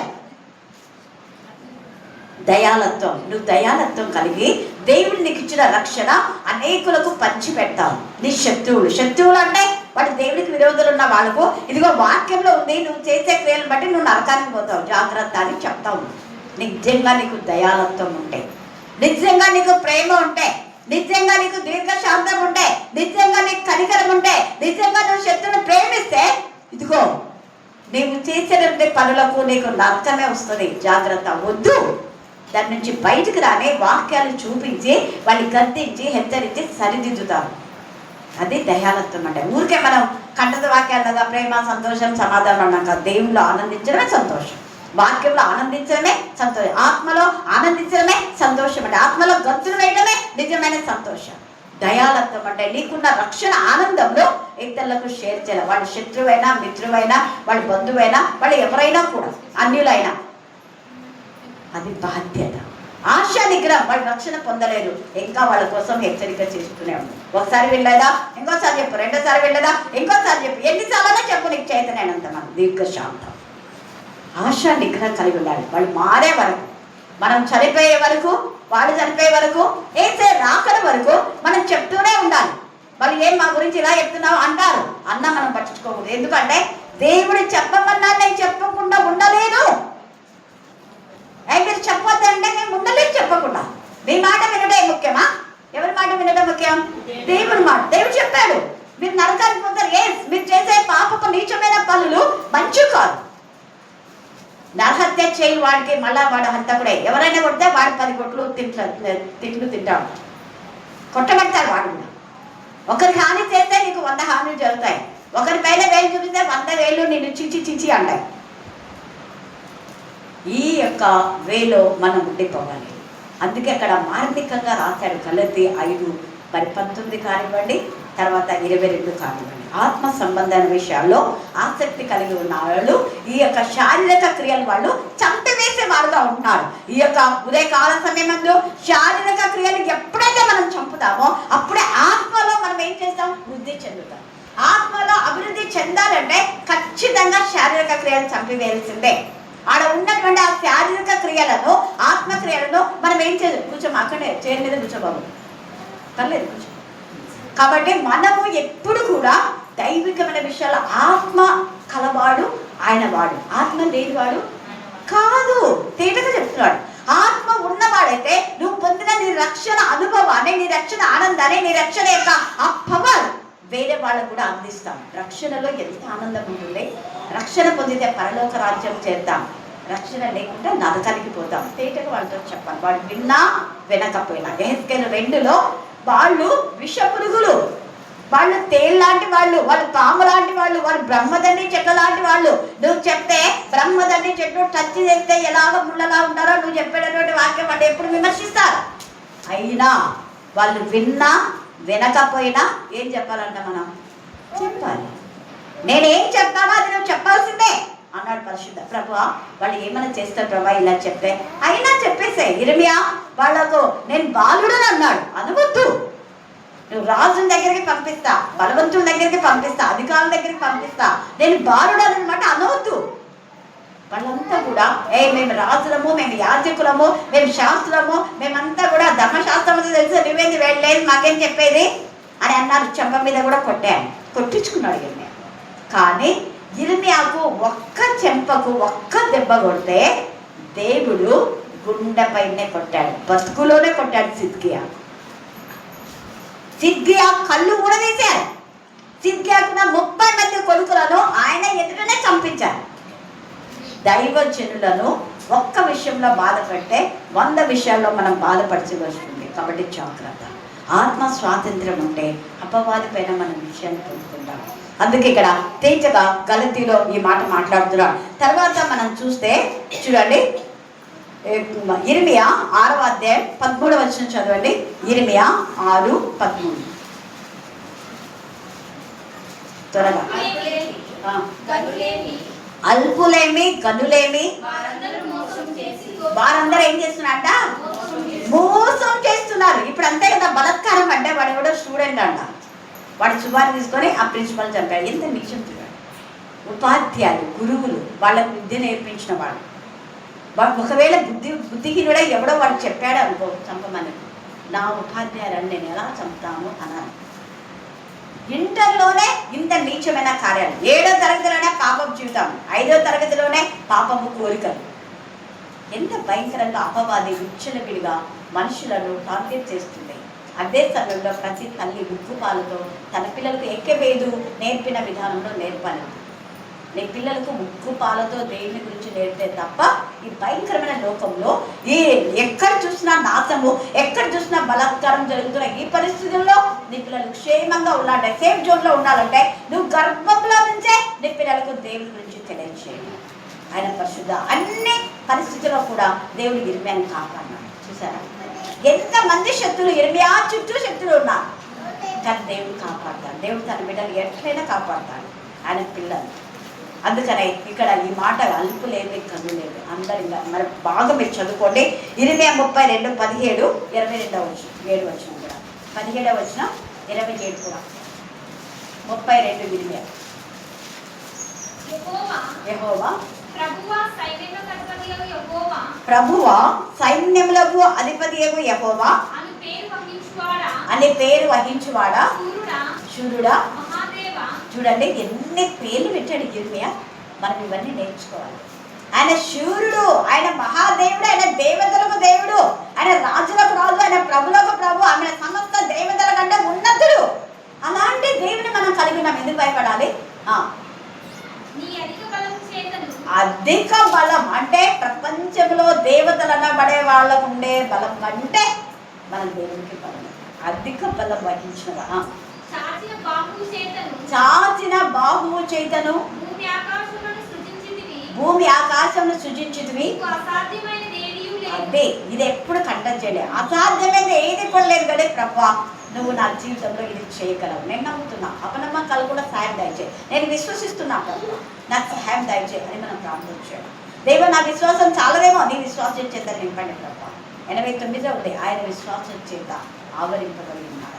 దయాలత్వం. నువ్వు దయాలత్వం కలిగి దేవుడు నీకు ఇచ్చిన రక్షణ అనేకులకు పంచిపెడతావు. నీ శత్రువులు అంటే వాడు దేవుడికి విరోధులు ఉన్న వాళ్ళకు ఇదిగో వాక్యంలో ఉంది, నువ్వు చేసే క్రియలను బట్టి నువ్వు నరకానికి పోతావు, జాగ్రత్త అని చెప్తావు. నిజంగా నీకు దయాలత్వం ఉంటే, నిజంగా నీకు ప్రేమ ఉంటే, నిజంగా నీకు దీర్ఘశాంతం ఉంటే, నిజంగా నీకు కనికరం ఉంటే, నిజంగా నువ్వు శత్రువుని ప్రేమిస్తే ఇదిగో నీవు చేసేటువంటి పనులకు నీకు నరకమే వస్తుంది. జాగ్రత్త. వద్దు, దాని నుంచి బయటకు రాని వాక్యాలు చూపించి వాళ్ళని గద్దించి హెచ్చరించి సరిదిద్దుతారు. అది దయాలత్వం అంటే. ఊరికే మనం కంటత వాక్యాలుగా ప్రేమ, సంతోషం, సమాధానం అన్నాక దేవుళ్ళు ఆనందించడమే సంతోషం, వాక్యంలో ఆనందించడమే సంతోషం, ఆత్మలో ఆనందించడమే సంతోషం అంటే, ఆత్మలో గంతులు వేయడమే నిజమైన సంతోషం. దయాలత్వం అంటే నీకున్న రక్షణ ఆనందంలో ఇతరులకు షేర్ చేయాలి. వాడి శత్రువైనా, మిత్రువైనా, వాడి బంధువైనా, వాళ్ళు ఎవరైనా కూడా, అన్యులైనా, అది బాధ్యత. ఆశా నిగ్రహం. వాళ్ళు రక్షణ పొందలేదు, ఇంకా వాళ్ళ కోసం హెచ్చరిక చేస్తూనే ఉంది. ఒకసారి వెళ్ళేదా, ఇంకోసారి చెప్పు, రెండోసారి వెళ్ళేదా, ఇంకోసారి చెప్పు, ఎన్నిసార్లు చెప్పు, నీకు చైతన్యనంత మనం దీర్ఘశాంతం. ఆశా నిగ్రహం కలిగి ఉండాలి. వాళ్ళు మారే వరకు, మనం చనిపోయే వరకు, వాళ్ళు చనిపోయే వరకు, ఏసే రాకడ వరకు మనం చెప్తూనే ఉండాలి. వాళ్ళు ఏం మా గురించి ఇలా చెప్తున్నావు అంటారు అన్నా మనం పట్టించుకోకూడదు. ఎందుకంటే దేవుడు చెప్పమన్నా నేను చెప్పకుండా ఉండలేను. మీరు చెప్పొద్దంటే మేము ఉండలేదు చెప్పకుండా. మీ మాట వినడే ముఖ్యమా? ఎవరి మాట వినడం ముఖ్యం? దేవుడి మాట. దేవుడు చెప్పాడు మీరు నరకానికి పోతారు. మీరు చేసే పాపపు నీచమైన పనులు మంచి కాదు. నరహత్య చేయి వాడికి మళ్ళా వాడు హంతకుడే. ఎవరైనా కొడితే వాడు 10 కొట్లు తిట్లు తింటాడు, కొట్టబడతాడు వాడు కూడా. ఒకరికి హాని చేస్తే నీకు 100 హానులు జరుగుతాయి. ఒకరి పైన వేలు చూపిస్తే 100 వేలు నిన్ను చిచి అంటాయి. ఈ యొక్క వేలో మనం ఉండిపోవాలి. అందుకే అక్కడ మార్మికంగా రాశాడు గలతీ 5:19 కానివ్వండి, తర్వాత 22 కానివ్వండి. ఆత్మ సంబంధమైన విషయాల్లో ఆసక్తి కలిగి ఉన్న వాళ్ళు ఈ యొక్క శారీరక క్రియలు వాళ్ళు చంపివేసే వారుగా ఉంటున్నారు. ఈ యొక్క ఉదయకాల సమయమందు శారీరక క్రియలు ఎప్పుడైతే మనం చంపుతామో అప్పుడే ఆత్మలో మనం ఏం చేస్తాం? వృద్ధి చెందుతాం. ఆత్మలో అభివృద్ధి చెందాలంటే ఖచ్చితంగా శారీరక క్రియలు చంపివేయాల్సిందే. ఆడ ఉన్నటువంటి ఆ శారీరక క్రియలను, ఆత్మక్రియలను మనం ఏం చేయదు. కూర్చోం, అక్కడే చైర్ మీద కూర్చోబాబు, పర్లేదు కూర్చో. కాబట్టి మనము ఎప్పుడు కూడా దైవికమైన విషయాలు, ఆత్మ కలవాడు ఆయన వాడు, ఆత్మ లేనివాడు కాదు. తేటగా చెప్తున్నాడు. ఆత్మ ఉన్నవాడైతే నువ్వు పొందిన నీ రక్షణ అనుభవాన్ని, నీ రక్షణ ఆనందాన్ని, నీ రక్షణ యొక్క ఆ పవర్ వేరే వాళ్ళకు కూడా అందిస్తాం. రక్షణలో ఎంత ఆనందం ఉంటుంది. రక్షణ పొందితే పరలోక రాజ్యం చేద్దాం, రక్షణ లేకుండా నరకానికి పోతాం. తేటగా వాళ్ళతో చెప్పాలి. వాడు విన్నా వినకపోయినా. యెహెజ్కేలు 2లో వాళ్ళు విషపురుగులు, వాళ్ళు తేళ్ళలాంటి వాళ్ళు, వాళ్ళు పాము లాంటి వాళ్ళు, వాళ్ళు బ్రహ్మదండి చెట్ల లాంటి వాళ్ళు. నువ్వు చెప్తే బ్రహ్మదండి చెట్టు టచ్ చేస్తే ఎలాగ ముళ్ళలా ఉంటారో నువ్వు చెప్పేటటువంటి వాక్యం వాళ్ళు ఎప్పుడు విమర్శిస్తారు. అయినా వాళ్ళు విన్నా వినకపోయినా ఏం చెప్పాలంట? మనం చెప్పాలి. నేనేం చెప్తానో అది నువ్వు చెప్పాల్సిందే అన్నాడు పరిశుద్ధ. ప్రభువా వాళ్ళు ఏమైనా చేస్తారు ప్రభా ఇలా చెప్తే? అయినా చెప్పేసే. ఇర్మియా వాళ్ళకు నేను బాలుడని అన్నాడు, అనవద్దు. నువ్వు రాజుల దగ్గరికి పంపిస్తా, బలవంతుల దగ్గరికి పంపిస్తా, అధికారుల దగ్గరికి పంపిస్తా, నేను బాలుడని అనమాట అనవద్దు. వాళ్ళంతా కూడా మేము రాజులము, మేము యాజకులము, మేము శాస్త్రము, మేమంతా కూడా ధర్మశాస్త్రం తెలుసు, నువ్వేంది వెళ్ళలేదు మాకేం చెప్పేది అని అన్నారు. చెంప మీద కూడా కొట్టించుకున్నాడు ఇర్మియా. కానీ ఇర్మియాకు ఒక్క చెంపకు ఒక్క దెబ్బ కొడితే దేవుడు గుండెపైనే కొట్టాడు, బతుకులోనే కొట్టాడు. సిద్కియా కళ్ళు కూడా తీశారు. సిద్కియాకున్న 30 మంది కొడుకులను ఆయన ఎదుటనే చంపించారు. దైవజనులను ఒక్క విషయంలో బాధపడితే 100 విషయాల్లో మనం బాధపడిచి వస్తుంది. కాబట్టి జాగ్రత్త. ఆత్మ స్వాతంత్రం ఉంటే అపవాది పైన మనం విషయాన్ని పొందుకుంటాం. అందుకే ఇక్కడ తేజగా గలతీలో ఈ మాట మాట్లాడుతున్నాడు. తర్వాత మనం చూస్తే చూడండి, ఇర్మియా 6వ అధ్యాయం 13వ వచనం చదవండి. ఇర్మియా 6:13 త్వరగా. అల్పులేమి గనులేమి వారందరూ ఏం చేస్తున్నారంట? మోసం చేస్తున్నారు. ఇప్పుడు అంతే కదా బలత్కారం అంటే. వాడు ఎవడో స్టూడెంట్ అంట, వాడు సుబారి తీసుకొని ఆ ప్రిన్సిపల్ చంపాడు. ఎంత నీచం చూడండి. ఉపాధ్యాయులు, గురువులు, వాళ్ళకు విద్య నేర్పించిన వాళ్ళు ఒకవేళ బుద్ధిహీనుడే ఎవడో వాడు చెప్పాడు అనుకో చంపమని, నా ఉపాధ్యాయులను నేను ఎలా చంపుతాను అన్నాను. ఇంటర్లోనే ఇంత నీచమైన కార్యాలు, 7వ తరగతిలోనే పాపం జీవితం, 5వ తరగతిలోనే పాపము కోరికలు. ఎంత భయంకరంగా అపవాది విచ్చలవిడిగా మనుషులను టార్గెట్ చేస్తుంది. అదే సమయంలో ప్రతి తల్లి ఉక్కుపాలతో తన పిల్లలకు ఎక్కవేదు నేర్పిన విధానంలో నేర్పాలి. నీ పిల్లలకు ఉక్కుపాలతో దేవుని గురించి నేర్పితే తప్ప ఈ భయంకరమైన లోకంలో ఎక్కడ చూసినా నాశము, ఎక్కడ చూసినా బలాత్కారం జరుగుతున్న ఈ పరిస్థితుల్లో నీ పిల్లలు క్షేమంగా ఉండాలంటే, సేఫ్ జోన్లో ఉండాలంటే నువ్వు గర్భంలో నుంచే నీ పిల్లలకు దేవుని గురించి తెలియజేయాలి. ఆయన పరిశుద్ధ అన్ని పరిస్థితుల్లో కూడా దేవుడు ఇర్మియాని కాపాడినాడు. చూసారా ఎంతమంది శక్తులు, ఇర్మియా చుట్టూ శక్తులు ఉన్నారు, కానీ దేవుడు కాపాడతాడు. దేవుడు తన బిడ్డలు ఎట్లయినా కాపాడతాడు ఆయన పిల్లలు. అందుకనే ఇక్కడ ఈ మాట అలుపు లేదు, కన్ను లేదు. అందరు మరి బాగా మీరు చదువుకోండి. ఇర్మియా 32:17, 22 వచనం కూడా, 17వ వచనం 27 కూడా, 32 ఇర్మియా. యెహోవా ప్రభువా సైన్యములకు అధిపతియగు యెహోవా అనే పేరు వహించువాడా, శూరుడా. చూడండి ఎన్ని పేర్లు పెట్టాడు ఇర్మియా. మనం ఇవన్నీ నేర్చుకోవాలి. ఆయన శూరుడు, ఆయన మహాదేవుడు, ఆయన దేవతలకు దేవుడు, ఆయన రాజులకు రాజు, ఆయన ప్రభులకు ప్రభు, ఆయన సమస్త దేవతల కంటే ఉన్నతుడు. అలాంటి దేవుని మనం కలిగి ఉన్నాం. ఎందుకు భయపడాలి? అధిక బలం అంటే ప్రపంచంలో దేవతలు అనబడే వాళ్ళకు ఉండే బలం కంటే మనం దేవునికి బలం, అధిక బలం వహించిన చాచిన బాహువు చేతను భూమి ఆకాశమును సృజించితివి. అదే ఇది ఎప్పుడు కంటెంట్ చేయలేదు. అసాధ్యమైన ఏది కూడా లేదు కదా ప్రభా, నువ్వు నా జీవితంలో ఇది చేయగలవు. నేను నమ్ముతున్నా. అపనమ్మకాలు కూడా సహాయం దయచేయి. నేను విశ్వసిస్తున్నా ప్రభా, నాకు సహాయం దయచేయి అని మనం ప్రార్థన చేయాలి. దేవా నా విశ్వాసం చాలదేమో, నీ విశ్వాసం చేత నింపండి ప్రభా. 89 ఉంది, ఆయన విశ్వాసం చేత ఆవరింపబడి ఉన్నాడు.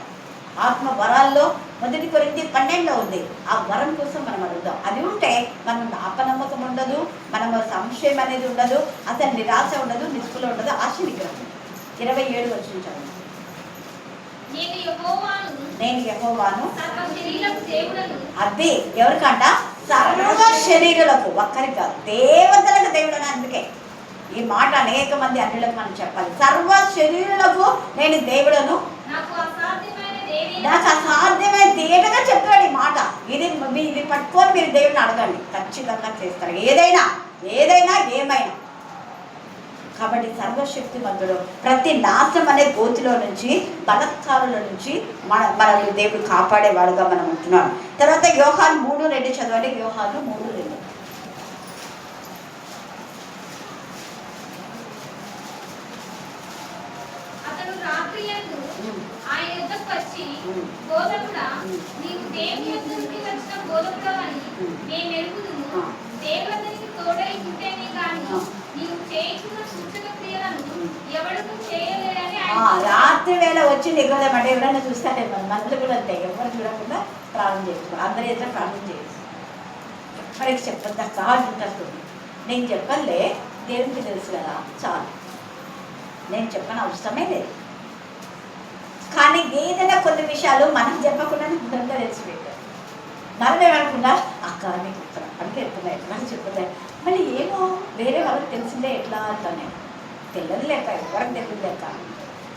ఆత్మ వరాల్లో 1 కొరింథీ 12 ఉంది. ఆ వరం కోసం మనం అడుగుదాం. అది ఉంటే మనం అపనమ్మకం ఉండదు, మనం సంశయం అనేది ఉండదు, అసలు నిరాశ ఉండదు, నిస్పుల ఉండదు, ఆశ నిగ్రహం. 27 వచనం చదువు. నేను యెహోవాను. అదే ఎవరికంట? సర్వ శరీరులకు, ఒక్కరికి కాదు, దేవతలకు దేవుడు. అందుకే ఈ మాట అనేక మంది అన్యులకు మనం చెప్పాలి. సర్వ శరీరులకు నేను దేవుడను, నాకు అసాధ్యమైన తేటగా చెప్పాడు ఈ మాట. ఇది పట్టుకొని మీరు దేవుడిని అడగండి, ఖచ్చితంగా చేస్తారు. ఏదైనా ఏమైనా. కాబట్టి సర్వశక్తిమంతుడు ప్రతి నాశనం అనే గోతిలో నుంచి, బలత్కారుల నుంచి మనల్ని దేవుడు కాపాడేవాడుగా మనం ఉంటున్నాం. తర్వాత యోహాను 3:2 చదవండి. యోహాను 3:2. రాత్రి వేళ వచ్చి నిగోదమంటే ఎవరైనా చూస్తారే, మనలు కూడా అంతే, ఎవరు చూడకుండా ప్రార్థన చేసుకోవాలి. అందరూ ఎదురు ప్రార్థన చేయొచ్చు. ఎవరికి చెప్పద్దా కాదు ఇంట్రెస్ట్. నేను చెప్పలే, దేవునికి తెలుసు కదా, చాలు. నేను చెప్పని అవసరమే లేదు. కానీ ఏదైనా కొన్ని విషయాలు మనం చెప్పకుండానే గుణంగా తెలిసిపెట్టారు. మనం ఏమనుకున్నా అక్క నీకు చెప్తాను అంటే చెప్తున్నాయి, మనం చెప్తున్నాయి, మళ్ళీ ఏమో వేరే వాళ్ళకి తెలిసిందే ఎట్లా అంటానే, తెలియదు లేక ఎవరికి తెలియదు లేక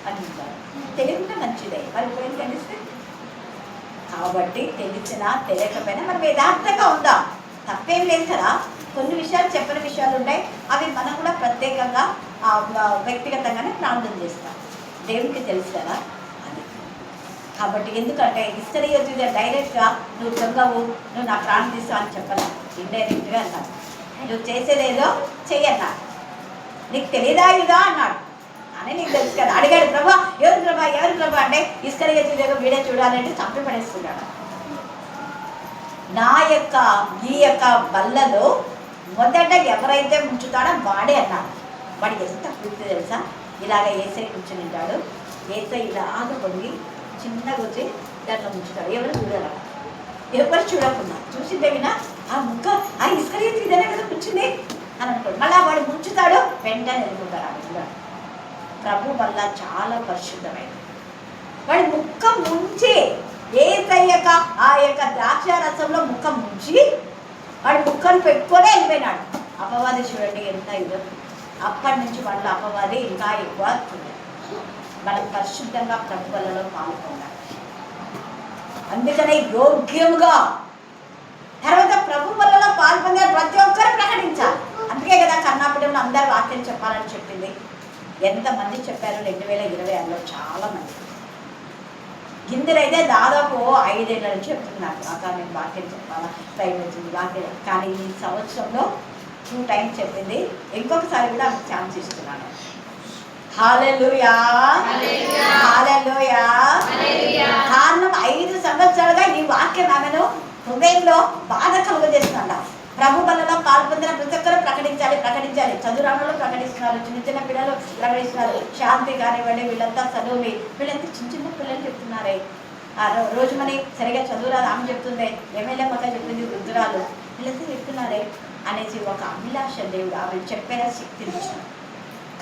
అంటారు. తెలియకుండా మంచిదే, మరి పోయి తెలిస్తే. కాబట్టి తెలిసినా తెలియకపోయినా మనం యథార్థంగా ఉందాం, తప్పేం లేదు కదా. కొన్ని విషయాలు చెప్పని విషయాలు ఉంటాయి, అవి మనం కూడా ప్రత్యేకంగా వ్యక్తిగతంగానే ప్రార్థన చేస్తాం. దేవునికి తెలుసు కదా అది. కాబట్టి ఎందుకంటే ఇస్కరియోతు డైరెక్ట్గా నువ్వు దొంగవు, నువ్వు నా ప్రాణం తీస్తావు అని చెప్పాలి, ఇండైరెక్ట్గా అన్నాడు. నువ్వు చేసేదేదో చెయ్యన్నాడు. నీకు తెలియదా ఇదా అన్నాడు. అని నీకు తెలుసు కదా. అడిగాడు, ప్రభా ఎవరు ప్రభా అంటే ఇస్కరియోతు వీడియో చూడాలంటే చంపి పడేస్తున్నాడు. నా యొక్క ఈ యొక్క బల్లలో మొదట ఎవరైతే ముంచుతాడో వాడే అన్నాడు. వాడికి ఎంత పూర్తి తెలుసా, ఇలాగ ఏసై కూర్చుని ఉంటాడు, ఏసై ఇలాగ పొంగి చిన్నగా వచ్చి దాంట్లో ముంచుతాడు. ఎవరు చూడాలి, ఎవరు చూడకుండా చూసి తగిన ఆ ముక్క ఆ ఇస్కరియోతు ఇదేనా కదా కూర్చుంది, అని అనుకోడు. మళ్ళీ వాడు ముంచుతాడు, వెంటనే వెళ్ళిపోతారు. ఆ ప్రభు వల్ల చాలా పరిశుద్ధమైనది. వాడి ముక్క ముంచి ఏసయ్యక ఆ యొక్క ద్రాక్ష రసంలో ముక్క ముంచి వాడి ముక్కను పెట్టుకొని వెళ్ళిపోయినాడు. అపవాది చూడండి ఎంత ఇదో. అప్పటి నుంచి వాళ్ళ అపవాది ఇంకా ఎక్కువ మనం పరిశుద్ధంగా ప్రభు వలలో పాల్గొన్నారు. అందుకనే యోగ్యముగా తర్వాత ప్రభు వలలో పాల్గొనే ప్రతి ఒక్కరు ప్రకటించాలి. అందుకే కదా కర్ణాపటంలో అందరు వాక్యం చెప్పాలని చెప్పింది. ఎంతమంది చెప్పారు 2026లో? చాలా మంది. గిందరైతే దాదాపు 5 ఏళ్ళ నుంచి చెప్తున్నారు అక్క నేను వాక్యం చెప్పాలా, టైం వచ్చింది వాక్యం. కానీ ఈ సంవత్సరంలో 2 టైమ్స్ చెప్పింది. ఇంకొకసారి కూడా ఆమెకు ఛాన్స్ ఇస్తున్నాను. హల్లెలూయా, హల్లెలూయా. కారణం 5 సంవత్సరాలుగా ఈ వాక్యం ఆమెను హృదయంలో బాధ కలుగజేస్తున్నాడు. ప్రభు బలలో పాల్పొందిన ప్రతి ఒక్కరు ప్రకటించాలి, ప్రకటించాలి. చదువురాములు ప్రకటిస్తున్నారు, చిన్న చిన్న పిల్లలు ప్రకటిస్తున్నారు. శాంతి కానివ్వండి, వీళ్ళంతా చదువుని, వీళ్ళంతా చిన్న చిన్న పిల్లలు చెప్తున్నారే. ఆ రోజు మని సరిగా చదువురాదు ఆమె చెప్తుంది, ఎమ్మెల్యే మొక్క చెప్పింది వృద్ధురాలు, వీళ్ళంతా చెప్తున్నారే అనేసి ఒక అభిలాష దేవుడు ఆమె చెప్పేలా శక్తిని ఇచ్చాడు.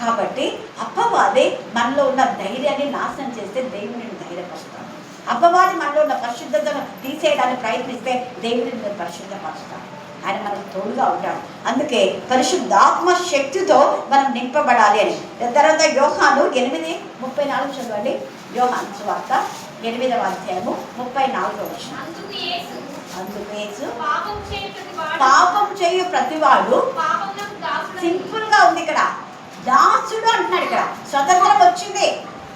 కాబట్టి అపవాది మనలో ఉన్న ధైర్యాన్ని నాశనం చేస్తే దేవుడు నేను ధైర్యపరుస్తాను. అపవాది మనలో ఉన్న పరిశుద్ధతను తీసేయడానికి ప్రయత్నిస్తే దేవుడిని నేను పరిశుద్ధపరుస్తాను. ఆయన మనకు తోడుగా ఉంటాడు. అందుకే పరిశుద్ధాత్మ శక్తితో మనం నింపబడాలి అని. తర్వాత యోహాను 8:34 చదవండి. యోహాను సువార్త 8వ అధ్యాయము 34వ వచనం. అందుకు యేసు పాపం చేయు ప్రతివాడు, సింపుల్ గా ఉంది ఇక్కడ, దాసుడు అంటున్నాడు. ఇక్కడ స్వతంత్రం వచ్చింది,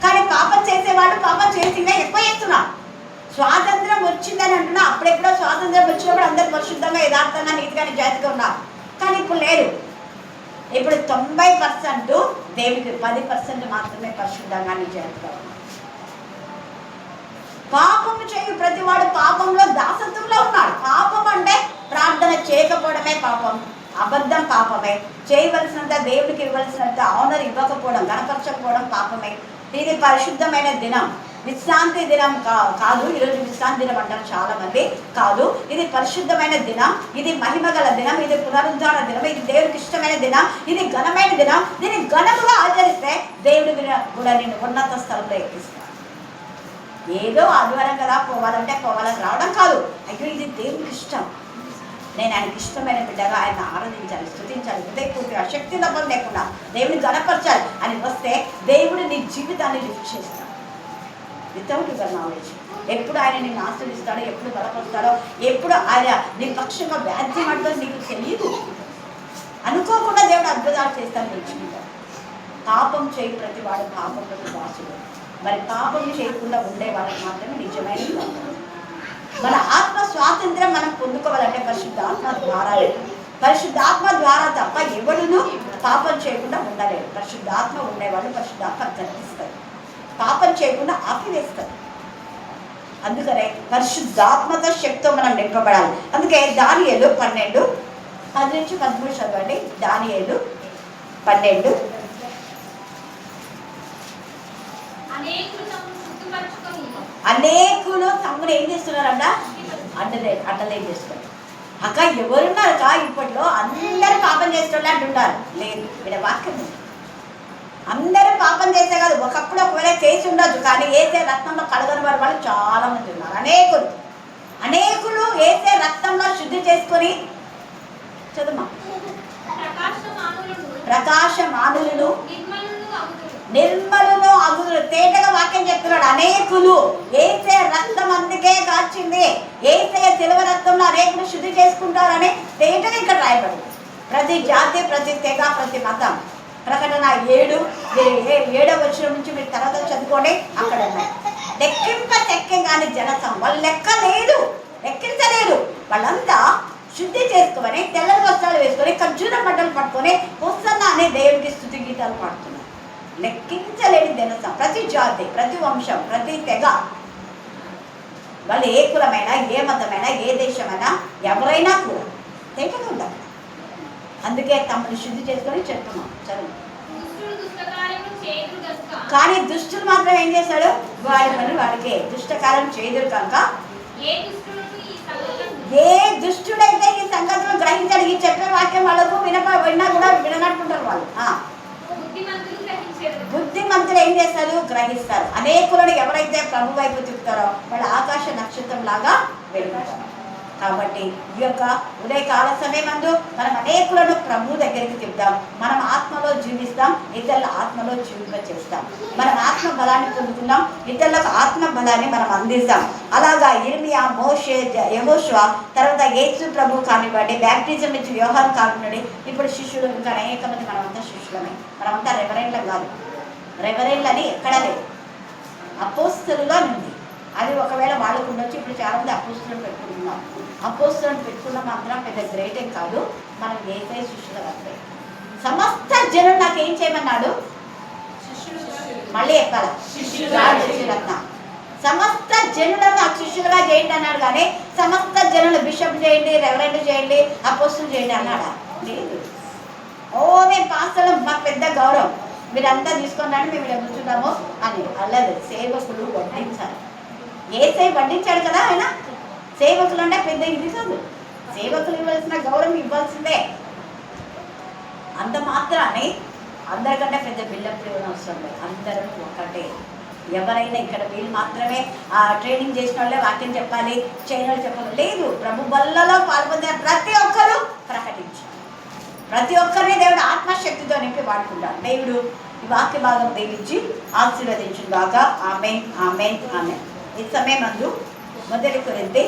కానీ పాపం చేసేవాడు పాపం చేసిందే ఎక్కువ చేస్తున్నాడు. స్వాతంత్రం వచ్చిందని అంటున్నా, అప్పుడెప్పుడో స్వాతంత్రం వచ్చినప్పుడు అందరు పరిశుద్ధంగా యథార్థంగా నీతిగా జాతిగా ఉన్నారు. కానీ ఇప్పుడు లేరు. ఇప్పుడు 90% దేవుడికి 10% మాత్రమే పరిశుద్ధంగా నిజాయితీగా ఉన్నారు. పాపము చేయు ప్రతివాడు పాపంలో దాసత్వంలో ఉన్నాడు. పాపం అంటే ప్రార్థన చేయకపోవడమే పాపం, అబద్ధం పాపమే, చేయవలసినంత దేవుడికి ఇవ్వాల్సినంత ఆనర్ ఇవ్వకపోవడం, గణపరచకపోవడం పాపమే. ఇది పరిశుద్ధమైన దినం, విశ్రాంతి దినం కాదు. ఈరోజు విశ్రాంతి దినం అంటారు చాలా మంది. కాదు, ఇది పరిశుద్ధమైన దినం, ఇది మహిమ గల దినం, ఇది పునరుద్ధాన దినం, ఇది దేవుడికి ఇష్టమైన దినం, ఇది ఘనమైన దినం. దీన్ని ఘనముగా ఆచరిస్తే దేవుడి కూడా నేను ఉన్నత స్థలంలో ఎక్కిస్తాను. ఏదో ఆదివారం కదా పోవాలంటే పోవాలని రావడం కాదు. అయ్యో ఇది దేవుడికి ఇష్టం, నేను ఆయనకి ఇష్టమైన బిడ్డగా ఆయన ఆరాధించాలి, స్తుతించాలి, హృదయపూర్తిగా శక్తి లోపం లేకుండా దేవుని గణపరచాలి అని వస్తే దేవుడు నీ జీవితాన్ని లిఫ్ట్ చేస్తాడు వితౌట్ యువర్ నాలెడ్జ్. ఎప్పుడు ఆయన నిన్ను ఆశ్రయిస్తాడో, ఎప్పుడు బలపరుస్తాడో, ఎప్పుడు ఆయన నీ పక్షంగా వ్యాధ్యం అంటాడో నీకు తెలియదు. అనుకోకుండా దేవుడు అద్భుతాలు చేస్తాడు నేర్చుకుంటాడు. పాపం చేయి ప్రతి వాడు పాపంలో దాసుడు. మరి పాపం చేయకుండా ఉండే వాళ్ళకి మాత్రమే నిజమైన మన ఆత్మ స్వాతంత్రం మనం పొందుకోవాలంటే పరిశుద్ధాత్మ ద్వారా. పరిశుద్ధాత్మ ద్వారా తప్ప ఎవడును పాపం చేయకుండా ఉండలేరు. పరిశుద్ధాత్మ ఉండేవాళ్ళు పరిశుద్ధాత్మ గర్తిస్తారు, పాపం చేయకుండా ఆపివేస్తారు. అందుకనే పరిశుద్ధాత్మత శక్తితో మనం నింపబడాలి. అందుకే దానియేలు 12:10-13 చదవండి. దానియేలు 12. అనేకులు తమ్ముడు ఏం చేస్తున్నారంట? అడ్డలేం చేస్తారు. అక్క ఎవరున్నారక్క ఇప్పట్లో? అందరూ పాపం చేసేవాళ్ళు అంటుంటారు. లేదు, ఇక్కడ వాక్యం ఉంది. అందరూ పాపం చేసే కాదు, ఒకప్పుడు ఒకవేళ చేసి ఉండొచ్చు, కానీ ఏసే రక్తంలో కడగని వారు వాళ్ళు చాలా మంది ఉన్నారు. అనేకులు ఏసే రక్తంలో శుద్ధి చేసుకొని చదువు ప్రకాశమానులను నిర్మలును అగుదురు. తేటగా వాక్యం చెప్తున్నాడు. అనేకులు ఏసే రక్తం అందుకే కాచింది, ఏసే సిలువ రక్తంలో అనేకులు శుద్ధి చేసుకుంటారని తేటగా ఇక్కడ రాయబడింది. ప్రతి జాతి, ప్రతి తెగ, ప్రతి మతం. ప్రకటన 7వ వచనం నుంచి మీరు తర్వాత చదువుకోండి, అక్కడ ఉన్నాయి. లెక్కించగానే జనసం వాళ్ళు లెక్కించలేదు. వాళ్ళంతా శుద్ధి చేసుకొని తెల్లని వస్త్రాలు వేసుకొని ఖర్జూర బట్టలు పట్టుకొని హోసన్నా అనే దేవుడికి స్తుతి గీతాలు పాడుతున్నారు. లెక్కించలేని జనసం, ప్రతి జాతి, ప్రతి వంశం, ప్రతి తెగ, వాళ్ళు ఏ కులమైనా, ఏ మతమైనా, ఏ దేశమైనా, ఎవరైనా కూడా తేటగా ఉంటారు. అందుకే తమను శుద్ధి చేసుకొని చెప్తున్నాం. చదువు. కానీ దుష్టులు మాత్రం ఏం చేశాడు? వాడి పని వాడికే దుష్టకాలం చేయదురు కనుక ఏ దుష్టుడైతే ఈ సంగతులు గ్రహించాడు, ఈ చెప్పే వాక్యం వాళ్ళకు విన్నా కూడా విననట్టుంటారు వాళ్ళు. బుద్ధిమంతులు ఏం చేస్తారు? గ్రహిస్తారు. అనేకులను ఎవరైతే ప్రభు వైపు తిప్పుతారో వాళ్ళు ఆకాశ నక్షత్రం లాగా వెలుగుతారు. కాబట్టి ఈ యొక్క ఉదయకాల సమయమందు మనం అనేకులను ప్రభు దగ్గరికి తిప్పుతాం. మనం ఆత్మలో జీవిస్తాం, ఇతరుల ఆత్మలో జీవింప చేస్తాం. మనం ఆత్మ బలాన్ని పొందుకున్నాం, ఇతరులకు ఆత్మ బలాన్ని మనం అందిస్తాం. అలాగా ఇర్మియా, మోషే, యెహోషువ, తర్వాత యేసు ప్రభు కానివ్వండి, బ్యాప్టిజం ఇచ్చి వ్యవహారం కానివ్వండి, ఇప్పుడు శిష్యులు ఇంకా అనేక మంది మనమంతా శిష్యులమే. మనమంతా రెవరెండ్లం కాదు. రెవరెండ్లు అని ఎక్కడ లేదు, అపోస్తలులో ఉంది. అది ఒకవేళ వాళ్ళకు ఉండొచ్చు. ఇప్పుడు చాలా మంది అపోస్తలను పెట్టుకుంటున్నాం. అపోస్తలను పెట్టుకున్నాం మాత్రం పెద్ద గ్రేట్ ఏం కాదు. మనం యేసయ్య శిష్యులు వస్తాయి. సమస్త జనులు నాకు ఏం చేయమన్నాడు? మళ్ళీ చెప్పాల, శిష్యులన్నా. సమస్త జనులను నాకు శిష్యులుగా చేయండి అన్నాడు. కానీ సమస్త జనులు బిషప్ చేయండి, రెవరెండ్ చేయండి, అపోస్తులు చేయండి అన్నాడా? లేదు. మేము పాస్టర్లు, మాకు పెద్ద గౌరవం, మీరంతా తీసుకున్నాను, మేము ఇక్కడ కూర్చున్నాము అని అల్లదు. సేవకులు వడ్డించాలి. యేసయ్య వడ్డించాడు కదా ఆయన. సేవకులు అంటే పెద్ద ఇది కాదు. సేవకులు ఇవ్వాల్సిన గౌరవం ఇవ్వాల్సిందే. అంత మాత్రాన్ని అందరికంటే పెద్ద బిల్డప్ ఇవ్వడం అవసరం లేదు. అందరం ఒకటే. ఎవరైనా ఇక్కడ వీళ్ళు మాత్రమే ట్రైనింగ్ చేసిన వాళ్ళే వాక్యం చెప్పాలి, చేయని వాళ్ళు చెప్పాలి లేదు. ప్రభు బల్లలో పాల్పొందిన ప్రతి ఒక్కరూ ప్రకటించారు. ప్రతి ఒక్కరిని దేవుడు ఆత్మశక్తితో నింపి వాడుకుంటాడు. దేవుడు ఈ వాక్య భాగం దీవించి ఆశీర్వదించుగాక. ఆమేన్, ఆమేన్, ఆమేన్. ఈ సమయం 1 కొరింథీ